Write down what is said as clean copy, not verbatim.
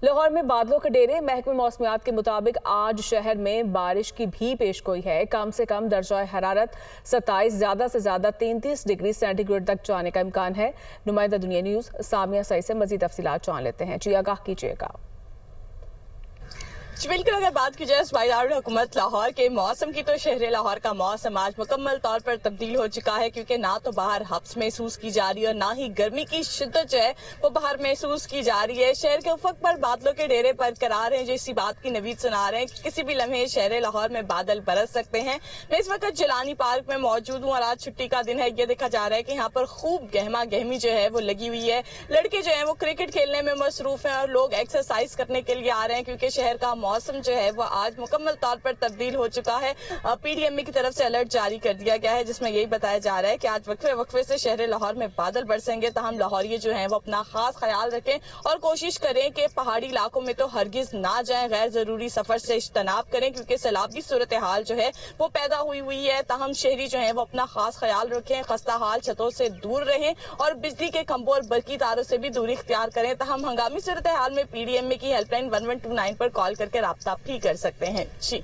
लाहौर में बादलों के डेरे। महकमे मौसमियात के मुताबिक आज शहर में बारिश की भी पेशगोई है। कम से कम दर्जा हरारत 27, ज्यादा से ज्यादा 33 डिग्री सेंटीग्रेड तक जाने का इम्कान है। नुमाइंदा दुनिया न्यूज सामिया सईद से मजीद तफसीलात जान लेते हैं। जी आगाह कीजिएगा। बिल्कुल, अगर बात की जाए सूबाई दारुल हुकूमत लाहौर के मौसम की, तो शहर लाहौर का मौसम आज मुकम्मल तौर पर तब्दील हो चुका है, क्योंकि ना तो बाहर हब्स महसूस की जा रही है और ना ही गर्मी की शिद्दत जो है वो बाहर महसूस की जा रही है। शहर के उफक पर बादलों के डेरे बरकरार हैं, जो इसी बात की नवीद सुना रहे हैं कि किसी भी लम्हे शहर लाहौर में बादल बरस सकते हैं। मैं इस वक्त जिलानी पार्क में मौजूद हूँ और आज छुट्टी का दिन है। ये देखा जा रहा है कि यहाँ पर खूब गहमा गहमी जो है वो लगी हुई है। लड़के जो है वो क्रिकेट खेलने में मसरूफ है और लोग एक्सरसाइज करने के लिए आ रहे हैं, क्योंकि शहर का मौसम जो है वो आज मुकम्मल तौर पर तब्दील हो चुका है। पीडीएमए की तरफ से अलर्ट जारी कर दिया गया है, जिसमें यही बताया जा रहा है कि आज वक्फे वक्फे से शहर लाहौर में बादल बरसेंगे। तहम लाहौरी जो है वो अपना खास ख्याल रखें और कोशिश करें कि पहाड़ी इलाकों में तो हरगिज ना जाएं, गैर जरूरी सफर से इज्तनाब करें, क्योंकि सैलाबी सूरत हाल जो है वो पैदा हुई है। तहम शहरी जो है वो अपना खास ख्याल रखें, खस्ता हाल छतों से दूर रहें और बिजली के खंभों और बरकी तारों से भी दूरी इख्तियार करें। तहम हंगामी सूरत हाल में पीडीएमए की हेल्पलाइन 1129 पर कॉल करके राब्ता भी कर सकते हैं। जी।